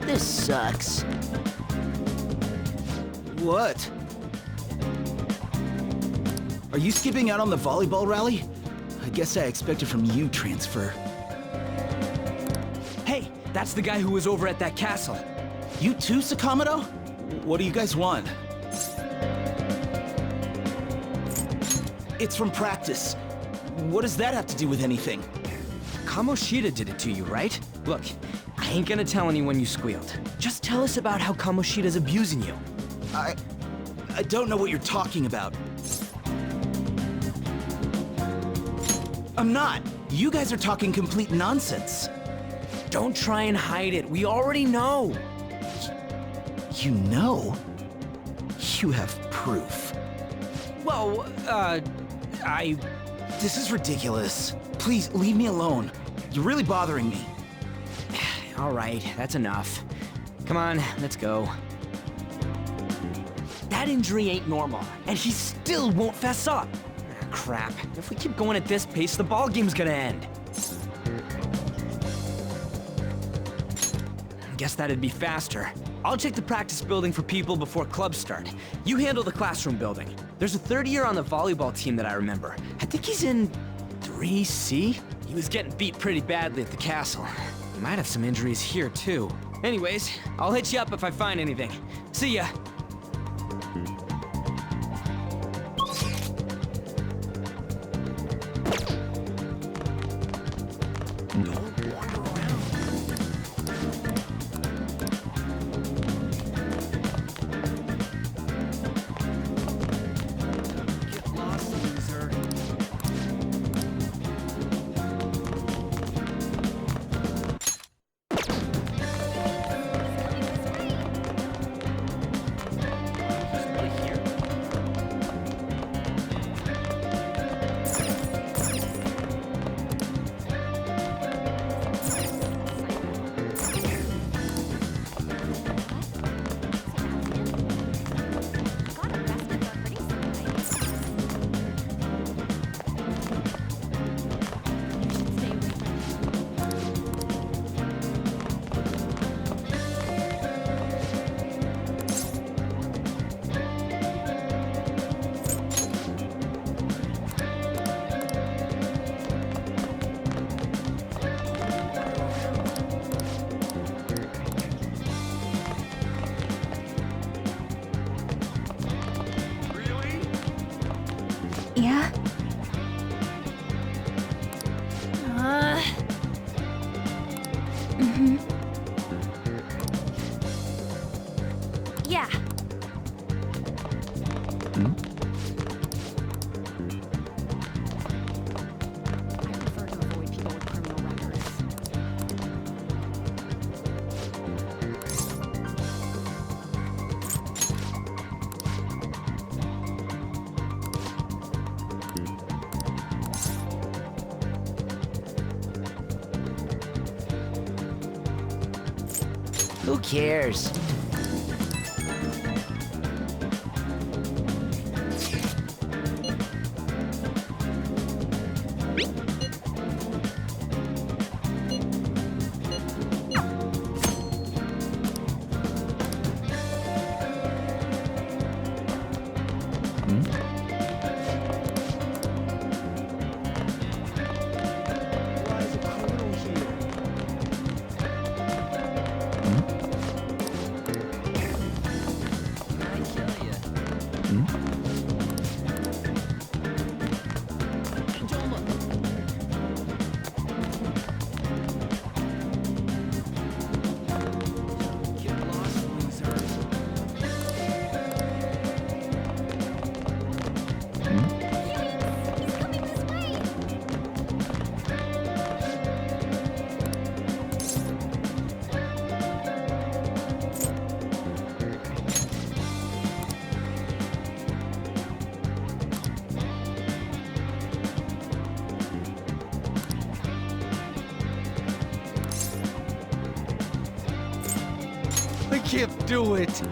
This sucks. What? Are you skipping out on the volleyball rally? I guess I expected from you transfer. Hey, that's the guy who was over at that castle. You too, Sakamoto? What do you guys want? It's from practice. What does that have to do with anything? Kamoshida did it to you, right? Look, I ain't gonna tell anyone you squealed. Just tell us about how Kamoshida's abusing you. I don't know what you're talking about. I'm not. You guys are talking complete nonsense. Don't try and hide it. We already know. You know? You have proof. Well, This is ridiculous. Please, leave me alone. You're really bothering me. All right, that's enough. Come on, let's go. That injury ain't normal, and he still won't fess up. Ah, crap. If we keep going at this pace, the ball game's gonna end. Guess that'd be faster. I'll check the practice building for people before clubs start. You handle the classroom building. There's a third year on the volleyball team that I remember. I think he's in 3C? He was getting beat pretty badly at the castle. He might have some injuries here, too. Anyways, I'll hit you up if I find anything. See ya! Yeah? Yeah. I prefer to avoid people with criminal records. Who cares? I can't do it.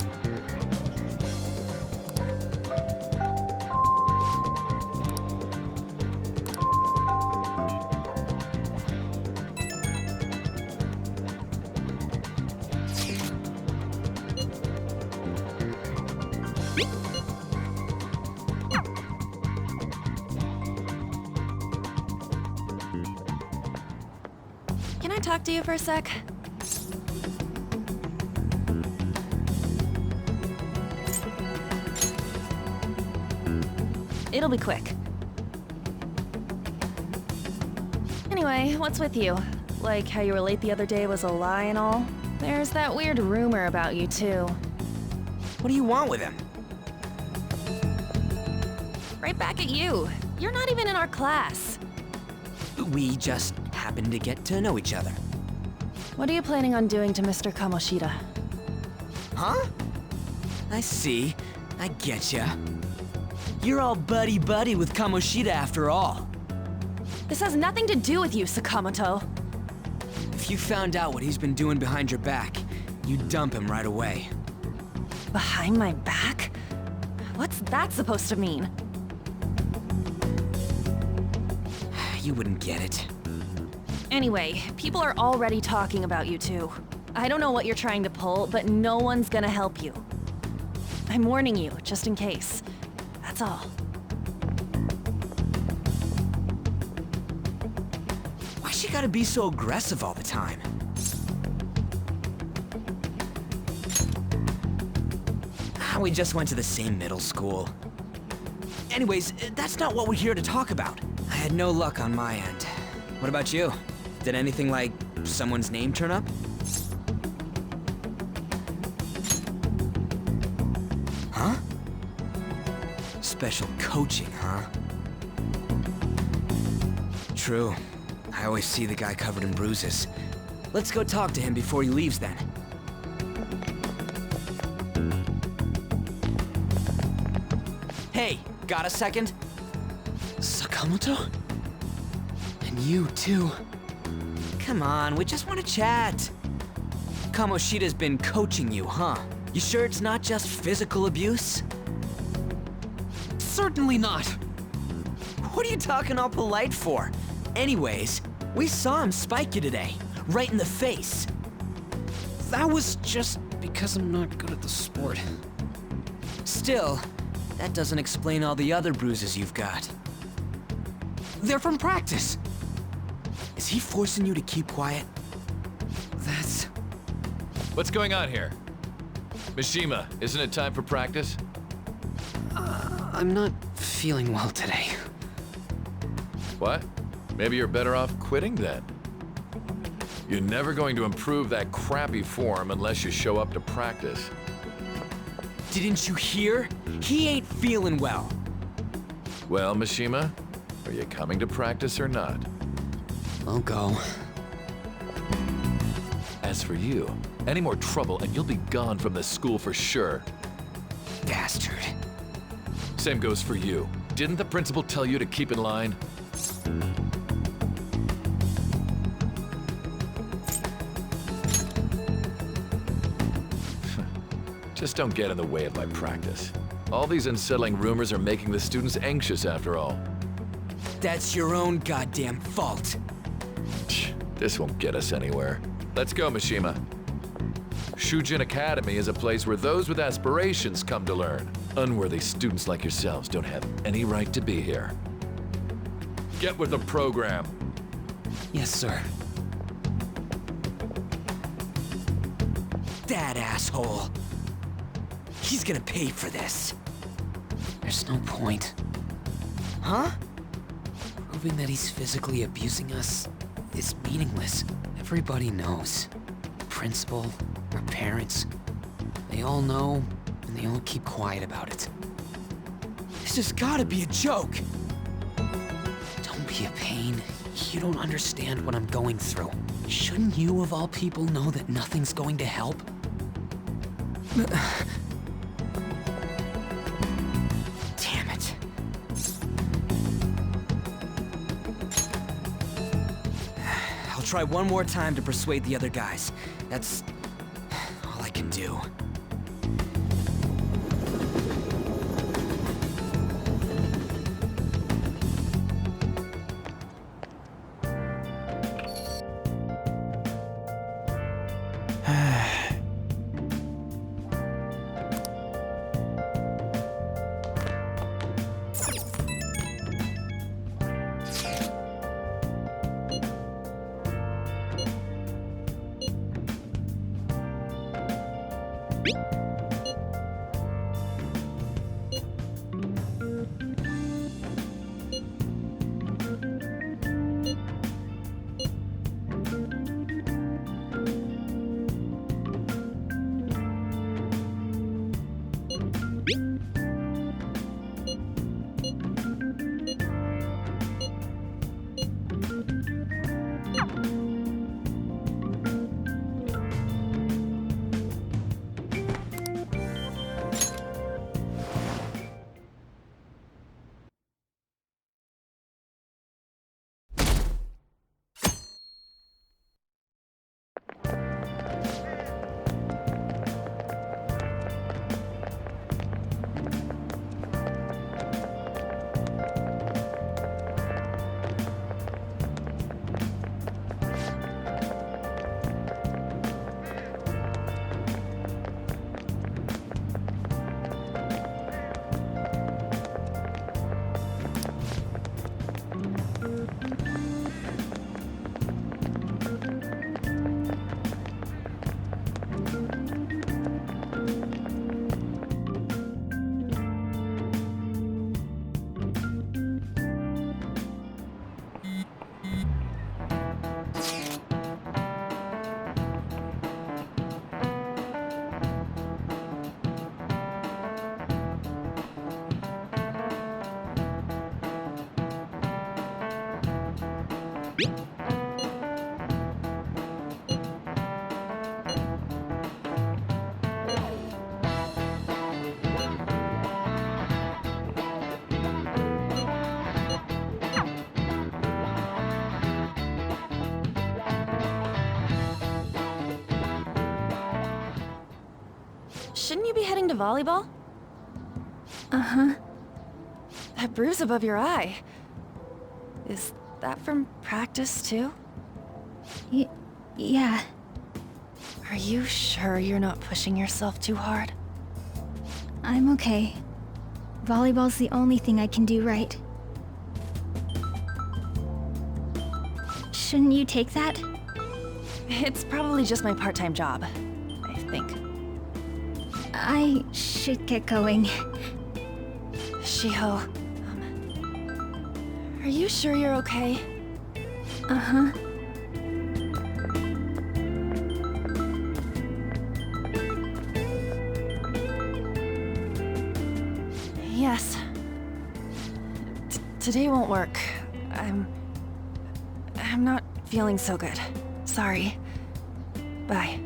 talk to you for a sec? It'll be quick. Anyway, what's with you? Like how you were late the other day was a lie and all? There's that weird rumor about you, too. What do you want with him? Right back at you. You're not even in our class. We just happened to get to know each other. What are you planning on doing to Mr. Kamoshida? Huh? I see. I getcha. You're all buddy-buddy with Kamoshida after all. This has nothing to do with you, Sakamoto. If you found out what he's been doing behind your back, you'd dump him right away. Behind my back? What's that supposed to mean? You wouldn't get it. Anyway, people are already talking about you two. I don't know what you're trying to pull, but no one's gonna help you. I'm warning you, just in case. That's all. Why she gotta be so aggressive all the time? We just went to the same middle school. Anyways, that's not what we're here to talk about. I had no luck on my end. What about you? Did anything like someone's name turn up? Huh? Special coaching, huh? True. I always see the guy covered in bruises. Let's go talk to him before he leaves then. Hey, got a second? Sakamoto? And you too. Come on, we just want to chat. Kamoshida's been coaching you, huh? You sure it's not just physical abuse? Certainly not. What are you talking all polite for? Anyways, we saw him spike you today, right in the face. That was just because I'm not good at the sport. Still, that doesn't explain all the other bruises you've got. They're from practice. Is he forcing you to keep quiet? That's... What's going on here? Mishima, isn't it time for practice? I'm not feeling well today. What? Maybe you're better off quitting then. You're never going to improve that crappy form unless you show up to practice. Didn't you hear? He ain't feeling well. Well, Mishima, are you coming to practice or not? I'll go. As for you, any more trouble and you'll be gone from this school for sure. Bastard. Same goes for you. Didn't the principal tell you to keep in line? Just don't get in the way of my practice. All these unsettling rumors are making the students anxious after all. That's your own goddamn fault. This won't get us anywhere. Let's go, Mishima. Shujin Academy is a place where those with aspirations come to learn. Unworthy students like yourselves don't have any right to be here. Get with the program. Yes, sir. That asshole. He's gonna pay for this. There's no point. Huh? Proving that he's physically abusing us is meaningless. Everybody knows. Principal, our parents, they all know, and they all keep quiet about it. This has gotta be a joke. Don't be a pain. You don't understand what I'm going through. Shouldn't you, of all people, know that nothing's going to help? Damn it. I'll try one more time to persuade the other guys. That's all I can do. Shouldn't you be heading to volleyball? Uh-huh. That bruise above your eye. Is that from practice, too? Yeah. Are you sure you're not pushing yourself too hard? I'm okay. Volleyball's the only thing I can do right. Shouldn't you take that? It's probably just my part-time job, I think. I should get going. Shiho, are you sure you're okay? Uh-huh. Yes. Today won't work. I'm not feeling so good. Sorry. Bye.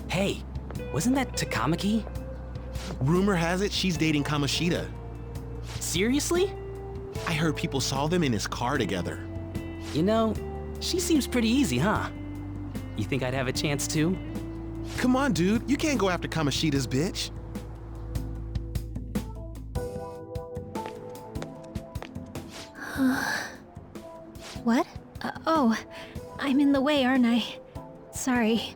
Hey, wasn't that Takamaki? Rumor has it she's dating Kamoshida. Seriously? I heard people saw them in his car together. You know, she seems pretty easy, huh? You think I'd have a chance too? Come on, dude. You can't go after Kamoshida's bitch. What? Oh, I'm in the way, aren't I? Sorry.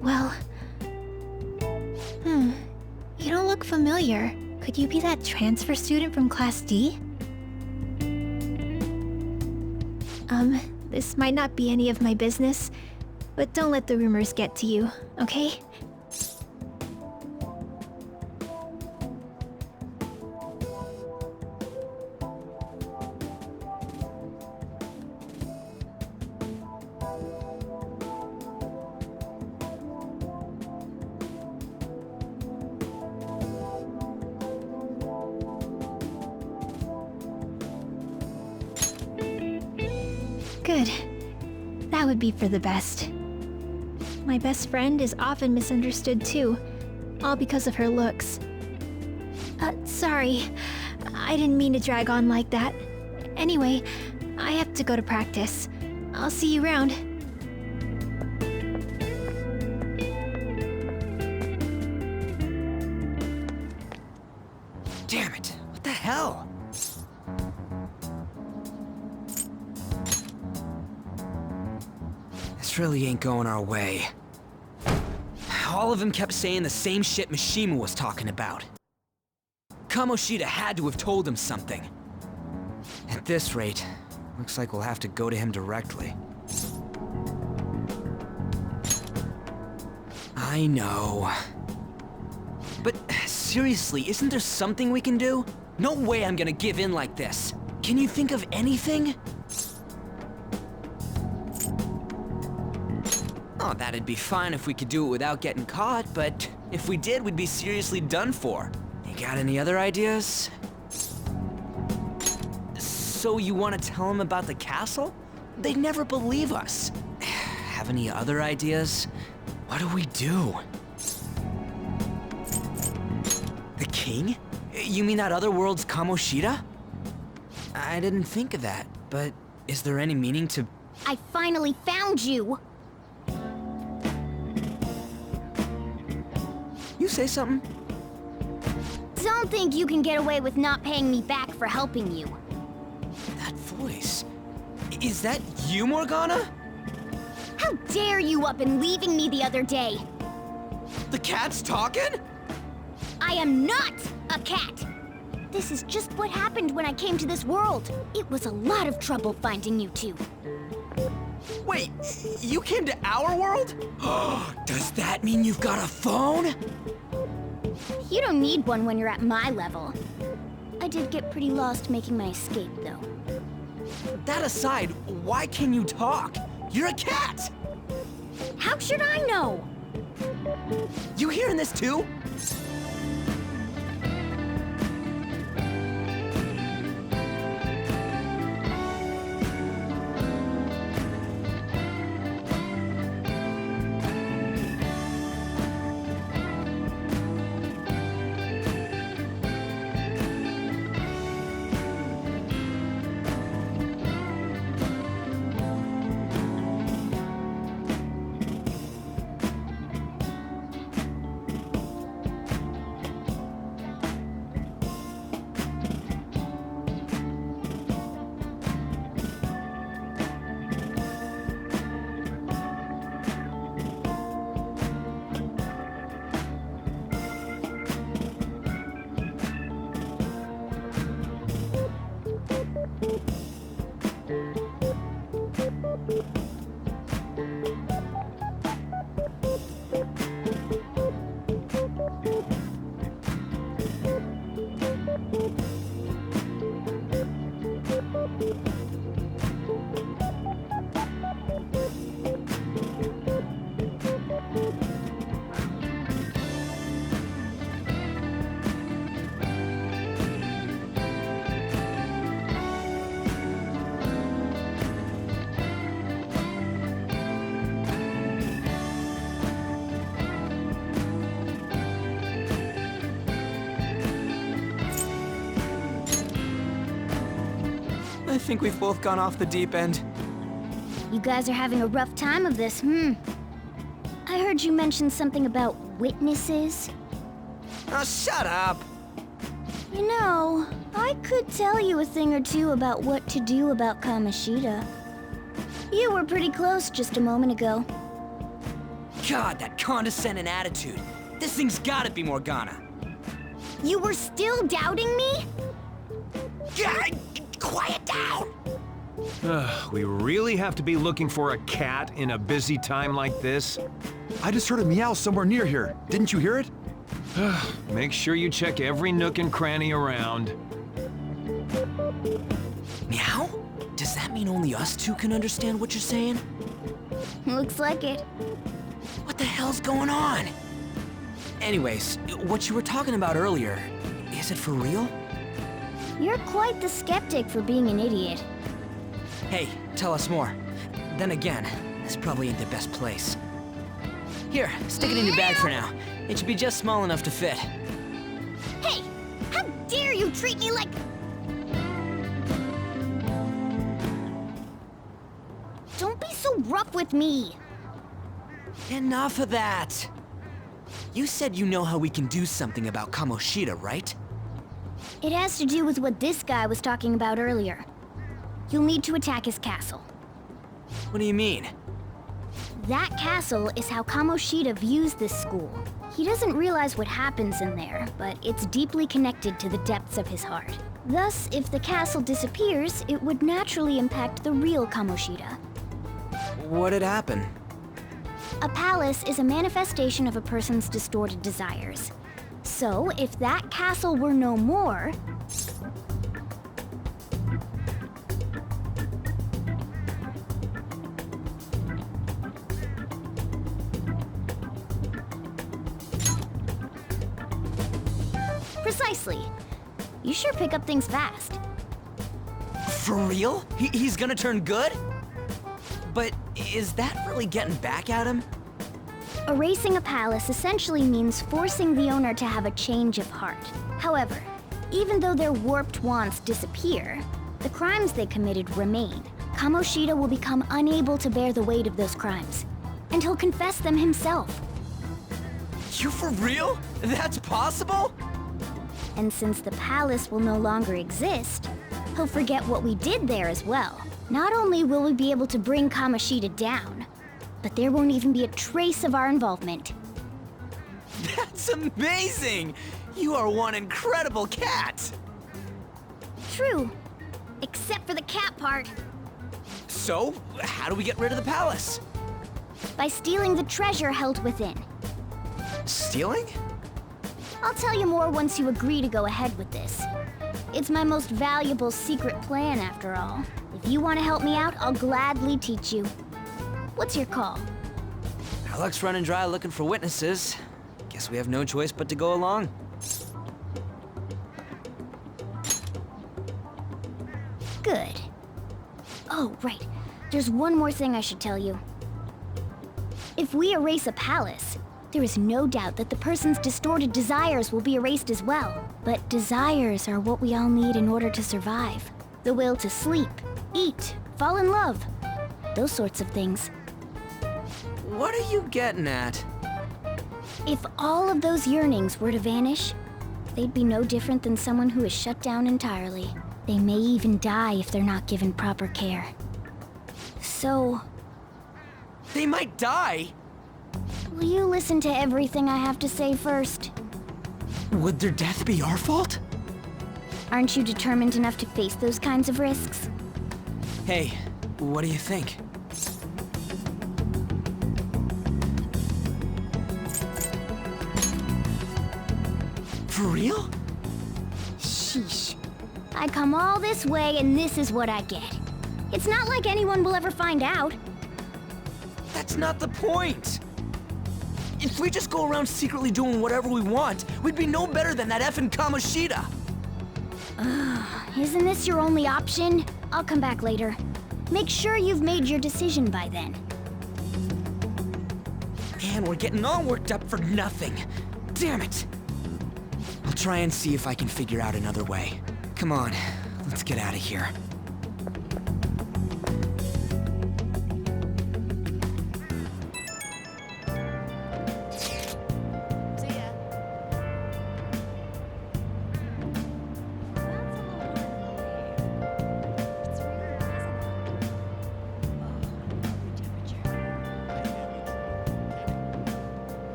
Well... You don't look familiar. Could you be that transfer student from Class D? This might not be any of my business, but don't let the rumors get to you, okay? Good. That would be for the best. My best friend is often misunderstood too, all because of her looks. Sorry. I didn't mean to drag on like that. Anyway, I have to go to practice. I'll see you around. Damn it! What the hell? This really ain't going our way. All of them kept saying the same shit Mishima was talking about. Kamoshida had to have told him something. At this rate, looks like we'll have to go to him directly. I know. But seriously, isn't there something we can do? No way I'm gonna give in like this. Can you think of anything? Oh, that'd be fine if we could do it without getting caught, but if we did, we'd be seriously done for. You got any other ideas? So you want to tell them about the castle? They'd never believe us. Have any other ideas? What do we do? The king? You mean that other world's Kamoshida? I didn't think of that, but is there any meaning to... I finally found you! You say something? Don't think you can get away with not paying me back for helping you. That voice... Is that you, Morgana? How dare you up and leaving me the other day? The cat's talking? I am not a cat! This is just what happened when I came to this world. It was a lot of trouble finding you two. Wait, you came to our world? Does that mean you've got a phone? You don't need one when you're at my level. I did get pretty lost making my escape, though. That aside, why can you talk? You're a cat! How should I know? You hearing this too? I think we've both gone off the deep end. You guys are having a rough time of this, I heard you mention something about witnesses. Oh, shut up! You know, I could tell you a thing or two about what to do about Kamoshida. You were pretty close just a moment ago. God, that condescending attitude. This thing's gotta be Morgana. You were still doubting me? Yeah, quiet down! We really have to be looking for a cat in a busy time like this? I just heard a meow somewhere near here. Didn't you hear it? Make sure you check every nook and cranny around. Meow? Does that mean only us two can understand what you're saying? Looks like it. What the hell's going on? Anyways, what you were talking about earlier, is it for real? You're quite the skeptic for being an idiot. Hey, tell us more. Then again, this probably ain't the best place. Here, stick it in your bag for now. It should be just small enough to fit. Hey! How dare you treat me like... Don't be so rough with me! Enough of that! You said you know how we can do something about Kamoshida, right? It has to do with what this guy was talking about earlier. You'll need to attack his castle. What do you mean? That castle is how Kamoshida views this school. He doesn't realize what happens in there, but it's deeply connected to the depths of his heart. Thus, if the castle disappears, it would naturally impact the real Kamoshida. What'd happen? A palace is a manifestation of a person's distorted desires. So, if that castle were no more... Precisely. You sure pick up things fast. For real? He's gonna turn good? But is that really getting back at him? Erasing a palace essentially means forcing the owner to have a change of heart. However, even though their warped wants disappear, the crimes they committed remain. Kamoshida will become unable to bear the weight of those crimes, and he'll confess them himself. You for real? That's possible? And since the palace will no longer exist, he'll forget what we did there as well. Not only will we be able to bring Kamoshida down, but there won't even be a trace of our involvement. That's amazing! You are one incredible cat! True. Except for the cat part. So, how do we get rid of the palace? By stealing the treasure held within. Stealing? I'll tell you more once you agree to go ahead with this. It's my most valuable secret plan, after all. If you want to help me out, I'll gladly teach you. What's your call? Our luck's running dry looking for witnesses. Guess we have no choice but to go along. Good. Oh, right. There's one more thing I should tell you. If we erase a palace, there is no doubt that the person's distorted desires will be erased as well. But desires are what we all need in order to survive. The will to sleep, eat, fall in love. Those sorts of things. What are you getting at? If all of those yearnings were to vanish, they'd be no different than someone who is shut down entirely. They may even die if they're not given proper care. So... They might die? Will you listen to everything I have to say first? Would their death be our fault? Aren't you determined enough to face those kinds of risks? Hey, what do you think? For real? Sheesh. I come all this way and this is what I get. It's not like anyone will ever find out. That's not the point! If we just go around secretly doing whatever we want, we'd be no better than that effing Kamoshida! Isn't this your only option? I'll come back later. Make sure you've made your decision by then. Man, we're getting all worked up for nothing. Damn it! I'll try and see if I can figure out another way. Come on, let's get out of here.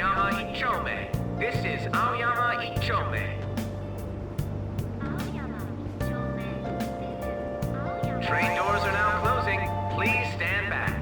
Aoyama Ichome. This is Aoyama Ichome. Train doors are now closing. Please stand back.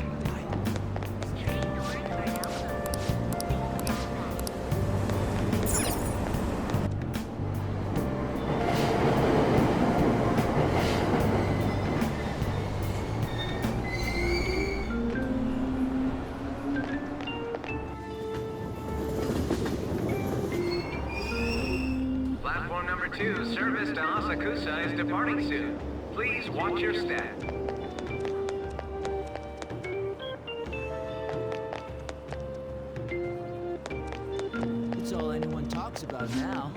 Platform number 2, service to Asakusa is departing soon. Please watch your step. It's all anyone talks about now.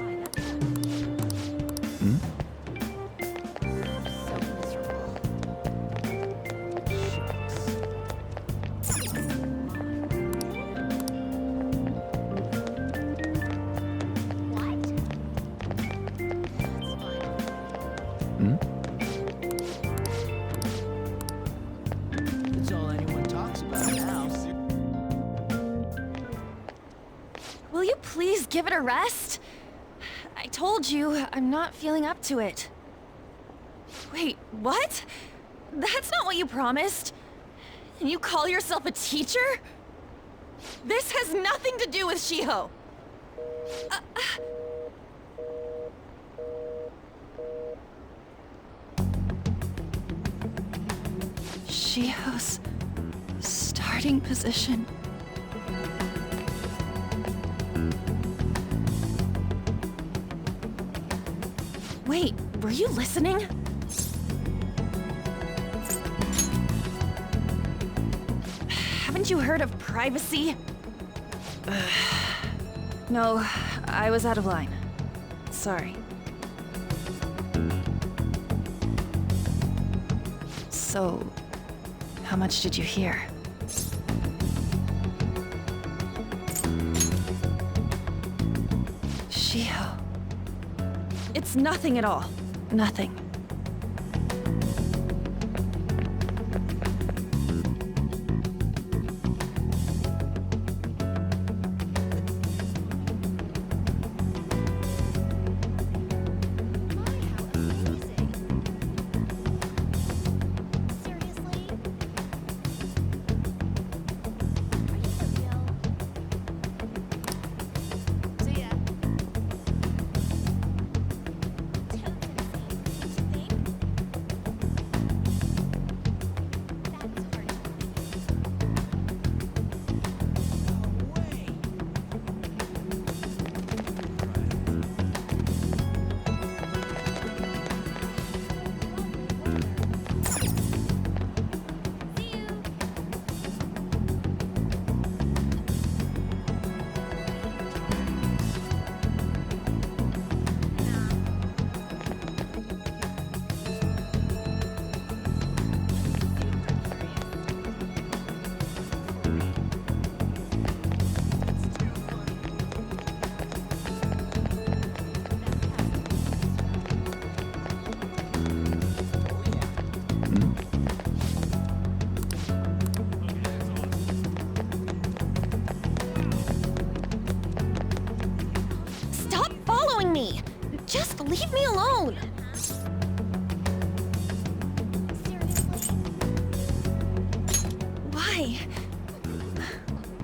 It's all anyone talks about now. Will you please give it a rest? I told you, I'm not feeling up to it. Wait, what? That's not what you promised. And you call yourself a teacher? This has nothing to do with Shiho. Shiho's starting position. Wait, were you listening? Haven't you heard of privacy? No, I was out of line. Sorry. So, how much did you hear? Shiho. It's nothing at all. Nothing. Just leave me alone! Why?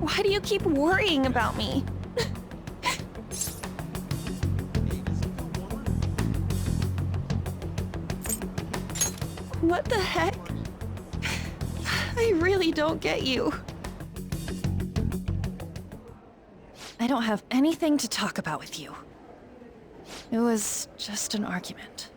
Why do you keep worrying about me? What the heck? I really don't get you. I don't have anything to talk about with you. It was just an argument.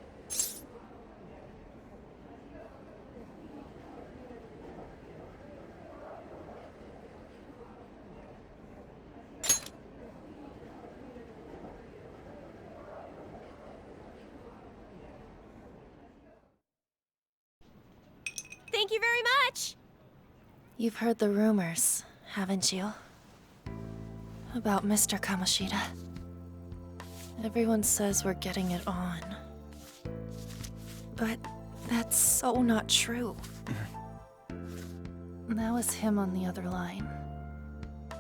Thank you very much! You've heard the rumors, haven't you? About Mr. Kamoshida. Everyone says we're getting it on. But that's so not true. That was him on the other line.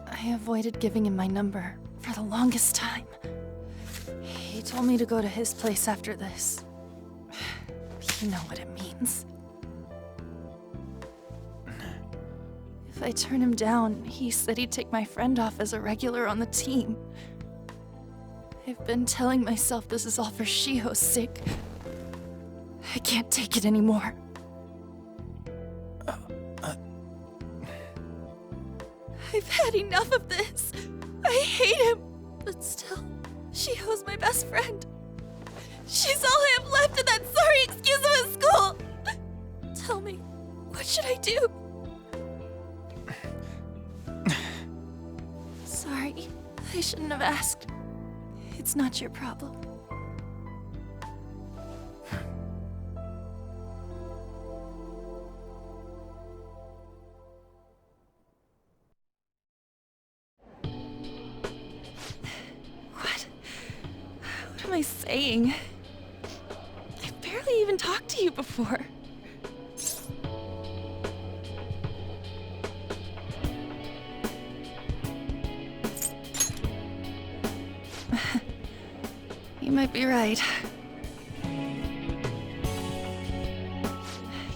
I I avoided giving him my number for the longest time. He told me to go to his place after this. You know what it means. If I turn him down, he said he'd take my friend off as a regular on the team. I've been telling myself this is all for Shiho's sake. I can't take it anymore. I've had enough of this. I hate him. But still, Shiho's my best friend. She's all I have left in that sorry excuse of a school. Tell me, what should I do? Sorry, I shouldn't have asked. It's not your problem. What am I saying? I've barely even talked to you before. You might be right.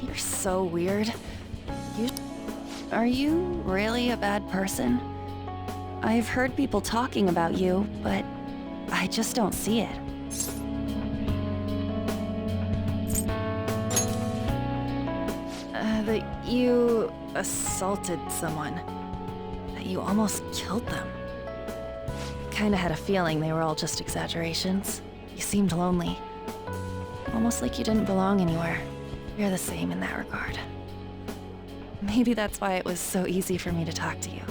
You're so weird. Are you really a bad person? I've heard people talking about you, but I just don't see it. That you assaulted someone. That you almost killed them. Kinda had a feeling they were all just exaggerations. You seemed lonely. Almost like you didn't belong anywhere. You're the same in that regard. Maybe that's why it was so easy for me to talk to you.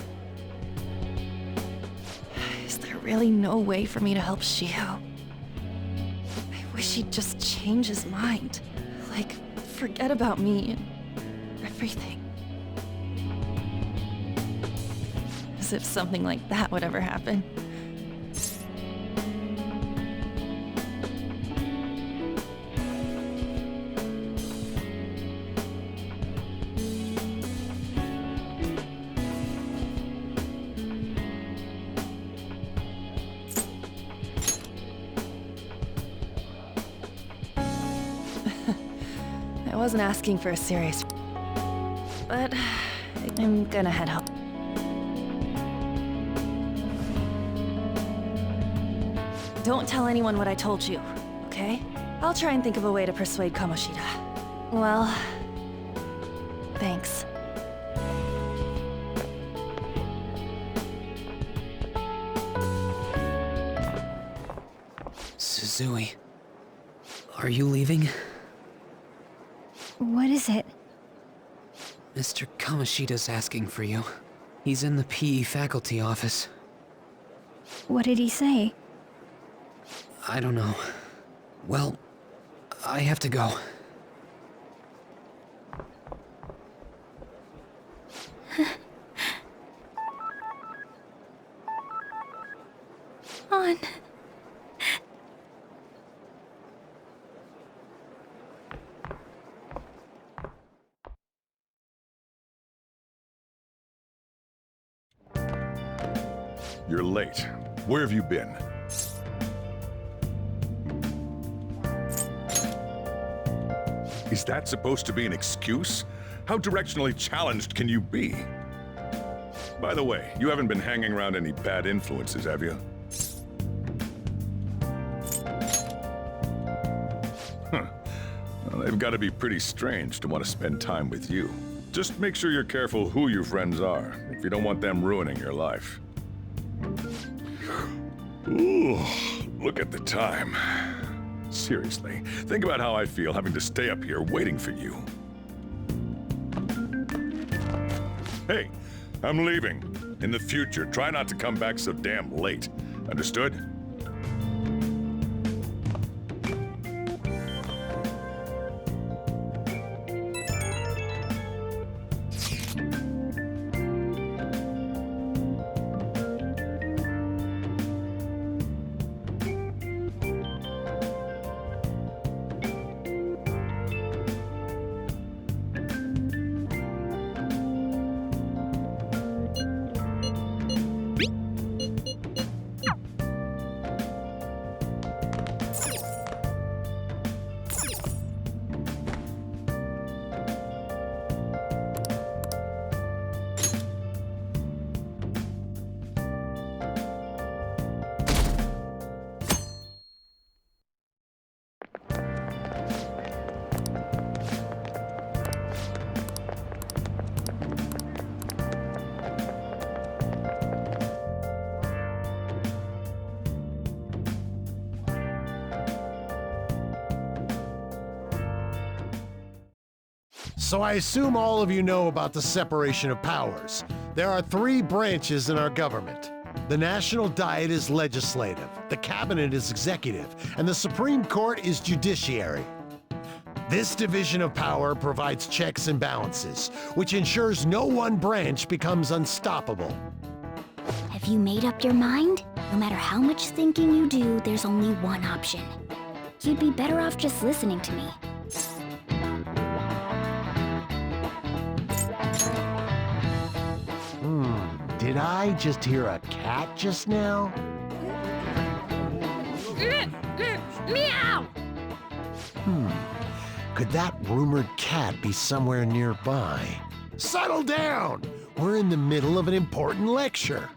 Is there really no way for me to help Shiho? I wish he'd just change his mind. Like, forget about me and everything. As if something like that would ever happen. I wasn't asking for a serious... But I'm gonna head home. Don't tell anyone what I told you, okay? I'll try and think of a way to persuade Kamoshida. Well... thanks. Suzui, are you leaving? What is it? Mr. Kamoshida's asking for you. He's in the PE faculty office. What did he say? I don't know. Well, I have to go. On. You're late. Where have you been? Is that supposed to be an excuse? How directionally challenged can you be? By the way, you haven't been hanging around any bad influences, have you? Huh. Well, they've got to be pretty strange to want to spend time with you. Just make sure you're careful who your friends are, if you don't want them ruining your life. Ooh, look at the time. Seriously, think about how I feel having to stay up here waiting for you. Hey, I'm leaving. In the future, try not to come back so damn late. Understood? So I assume all of you know about the separation of powers. There are 3 branches in our government. The National Diet is legislative, the Cabinet is executive, and the Supreme Court is judiciary. This division of power provides checks and balances, which ensures no one branch becomes unstoppable. Have you made up your mind? No matter how much thinking you do, there's only one option. You'd be better off just listening to me. Did I just hear a cat just now? Meow! Could that rumored cat be somewhere nearby? Settle down! We're in the middle of an important lecture.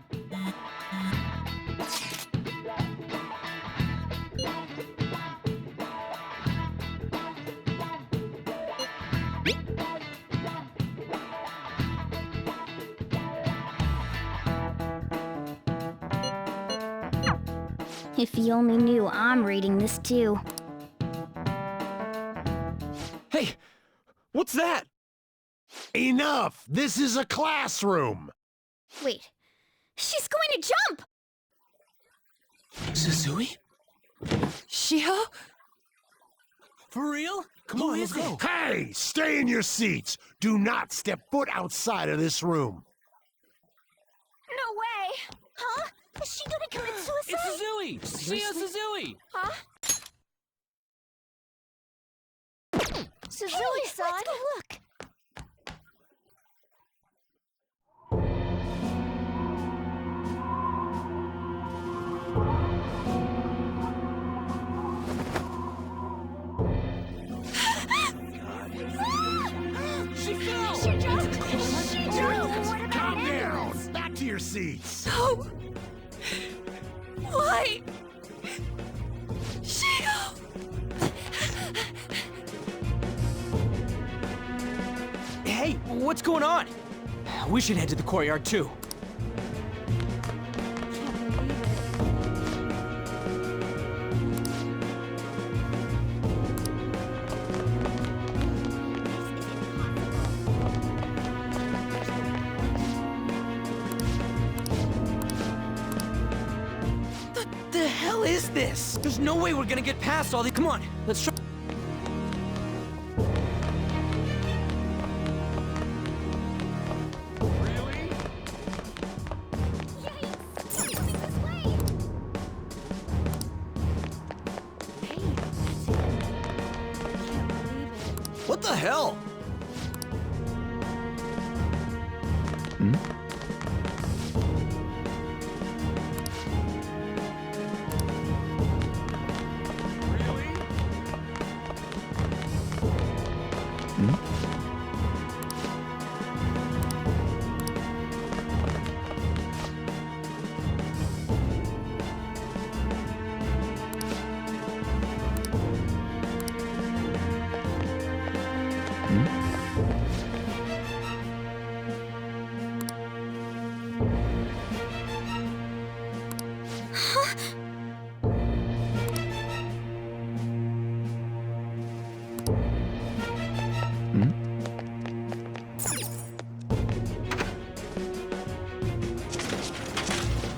If he only knew I'm reading this too. Hey, what's that? Enough! This is a classroom! Wait, she's going to jump! Suzui? Shiho? For real? Come on, let's go. Hey! Stay in your seats! Do not step foot outside of this room! No way! Huh? Is she gonna commit suicide? It's Suzui! Shio Suzui! Huh? Suzui-san! Let's go look! She fell! She jumped! Calm down! Back to your seats! No! Why? Shio! Hey, what's going on? We should head to the courtyard too. The hell is this? There's no way we're gonna get past all the. Come on, let's try. What the hell?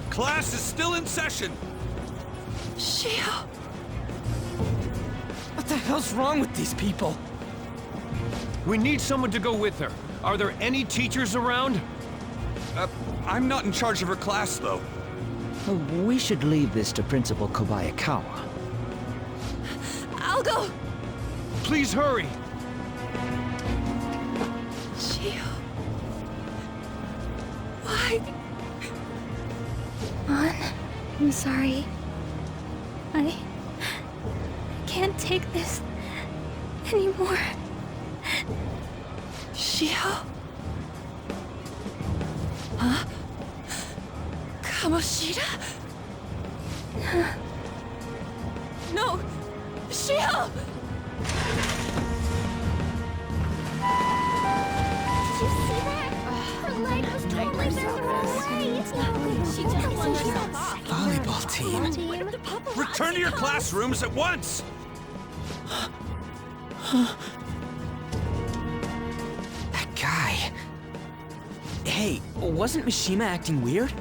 Class is still in session. Shio! What the hell's wrong with these people? We need someone to go with her. Are there any teachers around? I'm not in charge of her class, though. We should leave this to Principal Kobayakawa. I'll go! Please hurry! Shio... Why? Ann, I'm sorry. I can't take this anymore. Shio? Huh? Kamoshida? No! Shio! Did you see that? Her leg was totally bent away. It's not good. She just flung herself off. Volleyball team. Return to your classrooms at once! Hey, wasn't Mishima acting weird?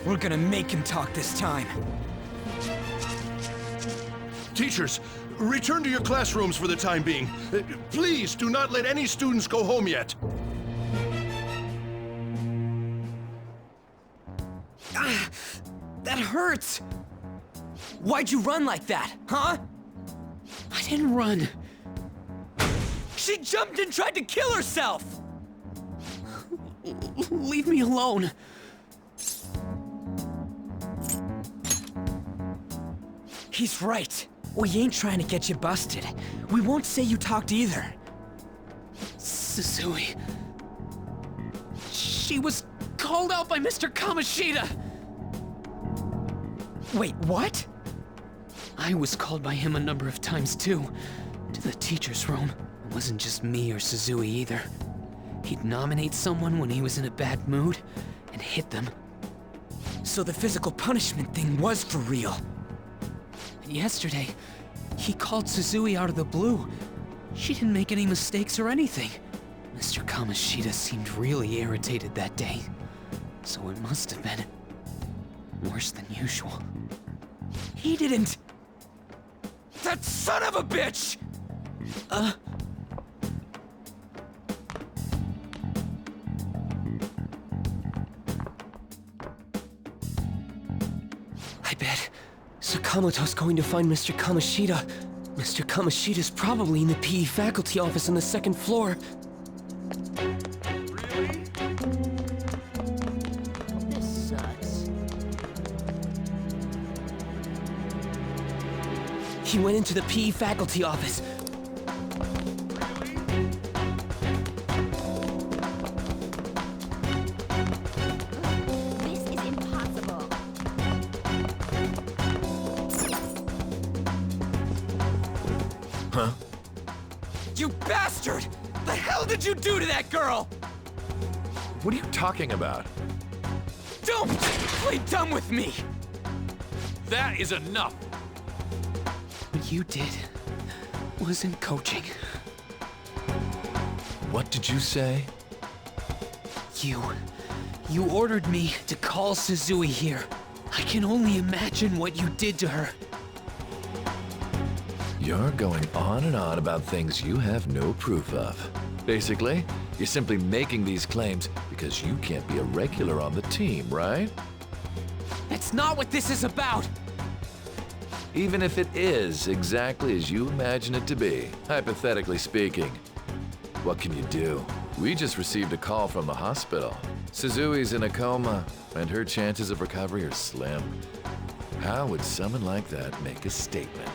We're gonna make him talk this time. Teachers, return to your classrooms for the time being. Please do not let any students go home yet. Ah, that hurts! Why'd you run like that, huh? I didn't run. She jumped and tried to kill herself! Leave me alone. He's right. We ain't trying to get you busted. We won't say you talked either. Suzui. She was called out by Mr. Kamoshida! Wait, what? I was called by him a number of times too. To the teacher's room. It wasn't just me or Suzui either. He'd nominate someone when he was in a bad mood and hit them. So the physical punishment thing was for real. Yesterday, he called Suzui out of the blue. She didn't make any mistakes or anything. Mr. Kamoshida seemed really irritated that day. So it must have been worse than usual. He didn't... That son of a bitch! I bet Sakamoto's going to find Mr. Kamoshida. Mr. Kamoshida's probably in the PE faculty office on the second floor. This sucks. He went into the PE faculty office. This is impossible. Huh? You bastard! The hell did you do to that girl? What are you talking about? Don't play dumb with me! That is enough! What you did wasn't coaching. What did you say? You ordered me to call Suzui here. I can only imagine what you did to her. You're going on and on about things you have no proof of. Basically, you're simply making these claims because you can't be a regular on the team, right? That's not what this is about! Even if it is exactly as you imagine it to be, hypothetically speaking, what can you do? We just received a call from the hospital. Suzui's in a coma, and her chances of recovery are slim. How would someone like that make a statement?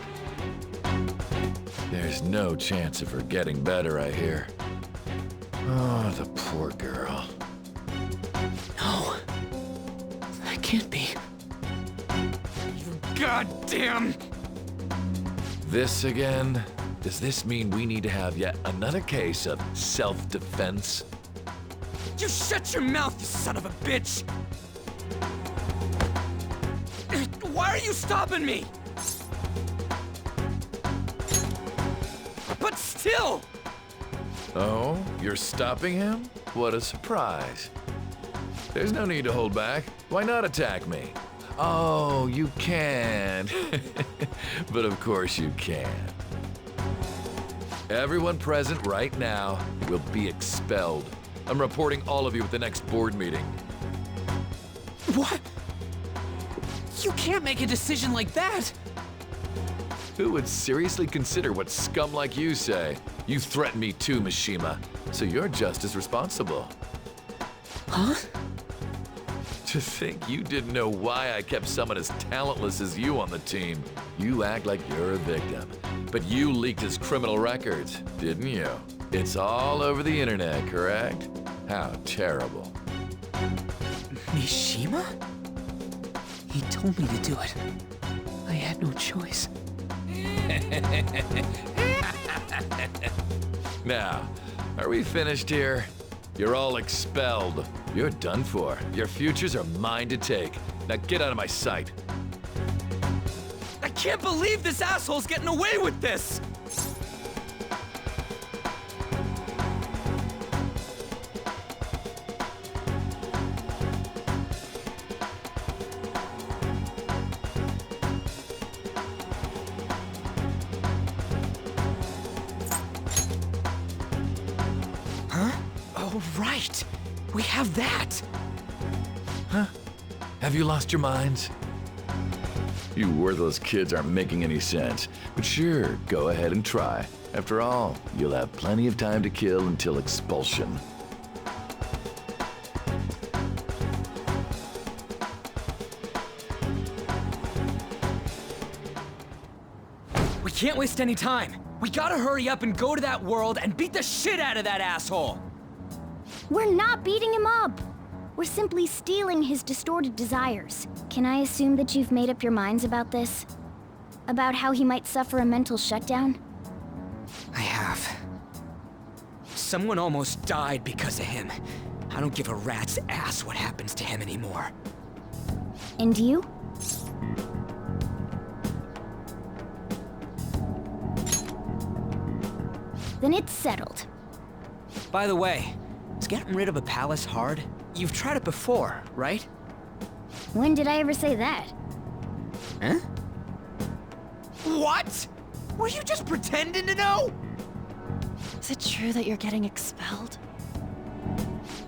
There's no chance of her getting better, I hear. Oh, the poor girl. No. That can't be. Goddamn! This again? Does this mean we need to have yet another case of self-defense? You shut your mouth, you son of a bitch! Why are you stopping me? But still! Oh, you're stopping him? What a surprise. There's no need to hold back. Why not attack me? Oh, you can. But of course you can. Everyone present right now will be expelled. I'm reporting all of you at the next board meeting. What? You can't make a decision like that! Who would seriously consider what scum like you say? You threatened me too, Mishima, so you're just as responsible. Huh? To think you didn't know why I kept someone as talentless as you on the team. You act like you're a victim, but you leaked his criminal records, didn't you? It's all over the internet, correct? How terrible. Mishima? He told me to do it. I had no choice. Now, are we finished here? You're all expelled. You're done for. Your futures are mine to take. Now get out of my sight. I can't believe this asshole's getting away with this! Oh, right! We have that! Huh? Have you lost your minds? You worthless kids aren't making any sense. But sure, go ahead and try. After all, you'll have plenty of time to kill until expulsion. We can't waste any time. We gotta hurry up and go to that world and beat the shit out of that asshole! We're not beating him up. We're simply stealing his distorted desires. Can I assume that you've made up your minds about this? About how he might suffer a mental shutdown? I have. Someone almost died because of him. I don't give a rat's ass what happens to him anymore. And you? Then it's settled. By the way, is getting rid of a palace hard? You've tried it before, right? When did I ever say that? Huh? What? Were you just pretending to know? Is it true that you're getting expelled?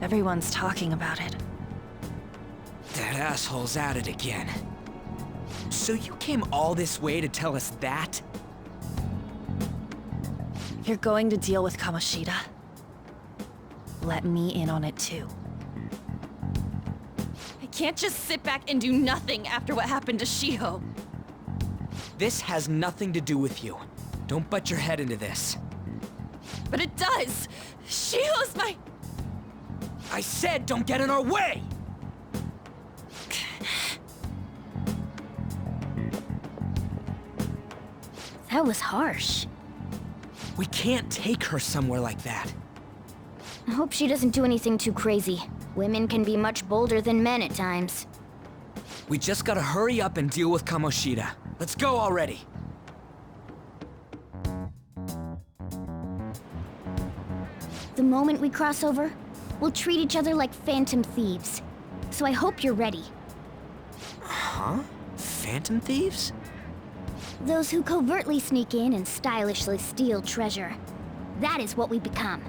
Everyone's talking about it. That asshole's at it again. So you came all this way to tell us that? If you're going to deal with Kamoshida, let me in on it too. I can't just sit back and do nothing after what happened to Shiho. This has nothing to do with you. Don't butt your head into this. But it does! Shiho's my... I said don't get in our way! That was harsh. We can't take her somewhere like that. I hope she doesn't do anything too crazy. Women can be much bolder than men at times. We just gotta hurry up and deal with Kamoshida. Let's go already. The moment we cross over, we'll treat each other like phantom thieves. So I hope you're ready. Huh? Phantom thieves? Those who covertly sneak in and stylishly steal treasure. That is what we become.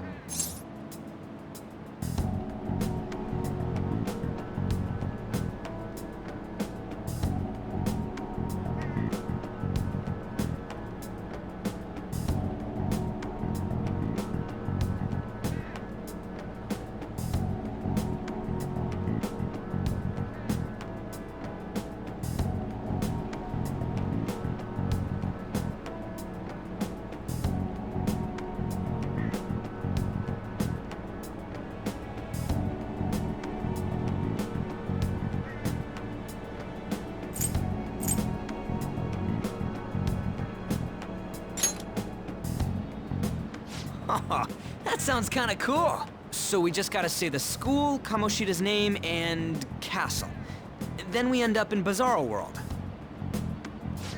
That sounds kinda cool. So we just gotta say the school, Kamoshida's name, and castle. Then we end up in Bizarro World.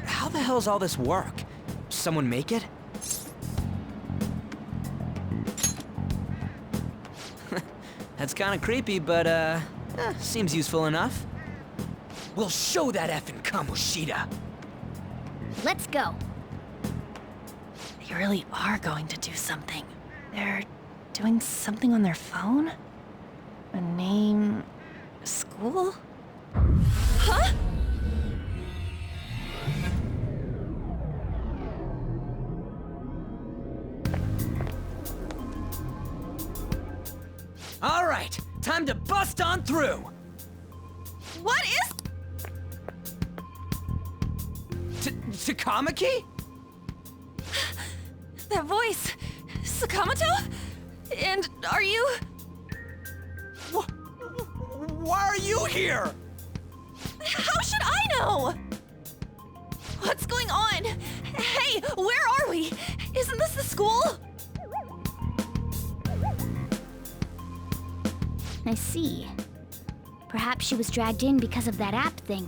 How the hell's all this work? Someone make it? That's kinda creepy, but seems useful enough. We'll show that effing Kamoshida. Let's go. They really are going to do something. They're doing something on their phone? A name... a school? Huh? All right, time to bust on through. What is... Takamaki? That voice... Sakamoto? And are you... Why are you here? How should I know? What's going on? Hey, where are we? Isn't this the school? I see. Perhaps she was dragged in because of that app thing.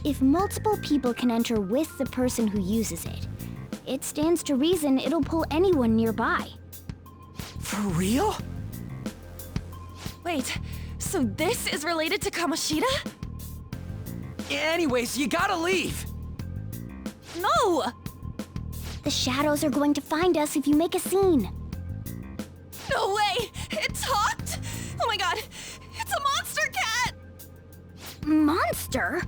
If multiple people can enter with the person who uses it, it stands to reason it'll pull anyone nearby. For real? Wait, so this is related to Kamoshida? Anyways, you gotta leave. No! The shadows are going to find us if you make a scene. No way! It Monster?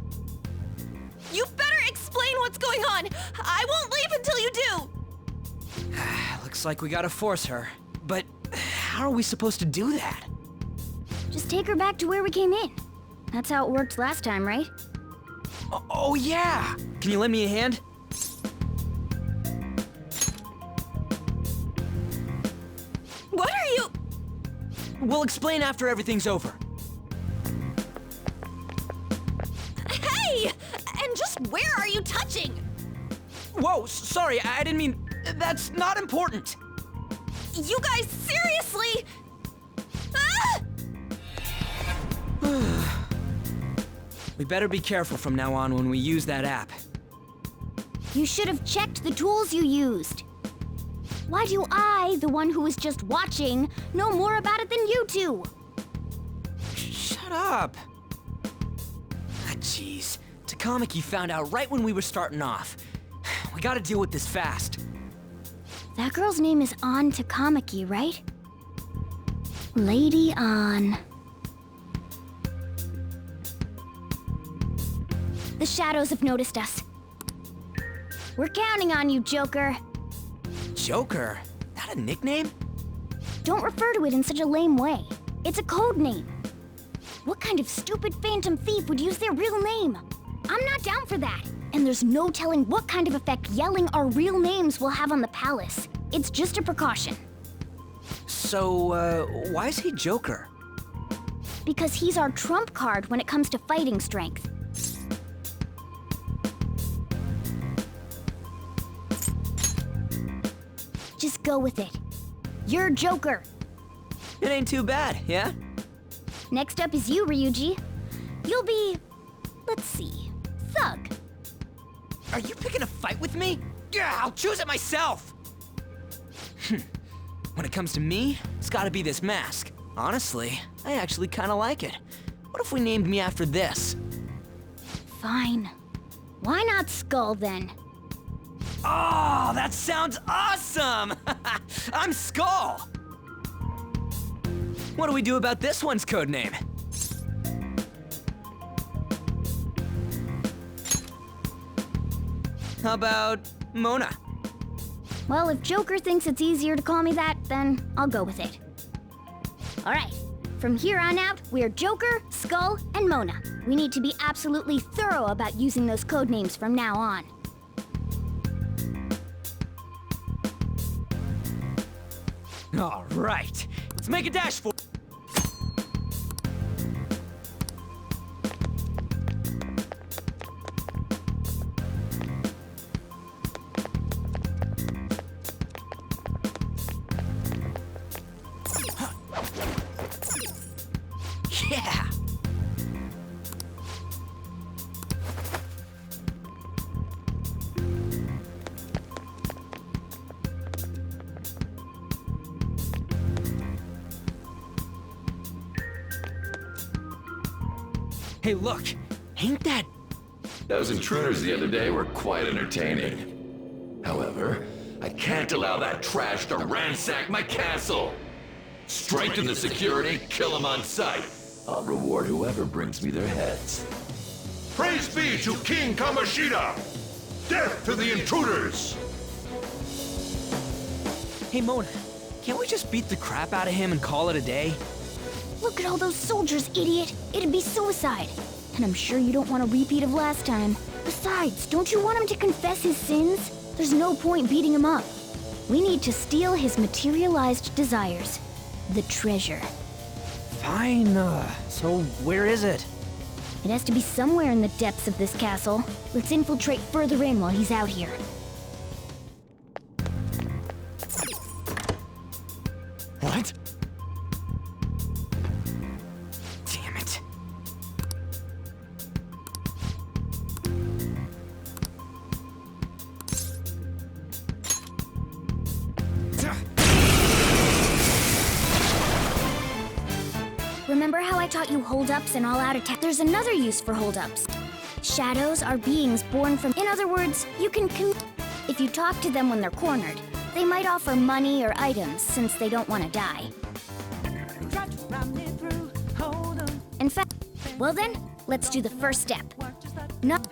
You better explain what's going on! I won't leave until you do! Looks like we gotta force her. But how are we supposed to do that? Just take her back to where we came in. That's how it worked last time, right? Oh yeah! Can you lend me a hand? What are you... We'll explain after everything's over. Hey! And just where are you touching? Whoa, sorry, I didn't mean... That's not important! You guys, seriously? Ah! We better be careful from now on when we use that app. You should have checked the tools you used. Why do I, the one who was just watching, know more about it than you two? Shut up! Ah, jeez. Takamaki found out right when we were starting off. We gotta deal with this fast. That girl's name is An Takamaki, right? Lady An. The shadows have noticed us. We're counting on you, Joker. Joker? That a nickname? Don't refer to it in such a lame way. It's a code name. What kind of stupid phantom thief would use their real name? I'm not down for that. And there's no telling what kind of effect yelling our real names will have on the palace. It's just a precaution. So, why is he Joker? Because he's our trump card when it comes to fighting strength. Just go with it. You're Joker. It ain't too bad, yeah? Next up is you, Ryuji. You'll be... let's see... Thug. Are you picking a fight with me? Yeah, I'll choose it myself! When it comes to me, it's gotta be this mask. Honestly, I actually kinda like it. What if we named me after this? Fine. Why not Skull, then? Oh, that sounds awesome! I'm Skull! What do we do about this one's codename? How about Mona? Well, if Joker thinks it's easier to call me that, then I'll go with it. Alright, from here on out, we're Joker, Skull, and Mona. We need to be absolutely thorough about using those codenames from now on. Alright, let's make a dash for... Yeah! Hey, look! Ain't that... Those intruders the other day were quite entertaining. However, I can't allow that trash to ransack my castle! Strengthen the security, kill them on sight. I'll reward whoever brings me their heads. Praise be to King Kamoshida! Death to the intruders! Hey, Mona, can't we just beat the crap out of him and call it a day? Look at all those soldiers, idiot! It'd be suicide. And I'm sure you don't want a repeat of last time. Besides, don't you want him to confess his sins? There's no point beating him up. We need to steal his materialized desires. The treasure. Fine, so where is it? It has to be somewhere in the depths of this castle. Let's infiltrate further in while he's out here. What? Damn it. Remember how I taught you hold-ups and all-out attack? There's another use for hold-ups. Shadows are beings born from... In other words, you can if you talk to them when they're cornered, they might offer money or items since they don't want to die. In fact, well then, Let's do the first step. Not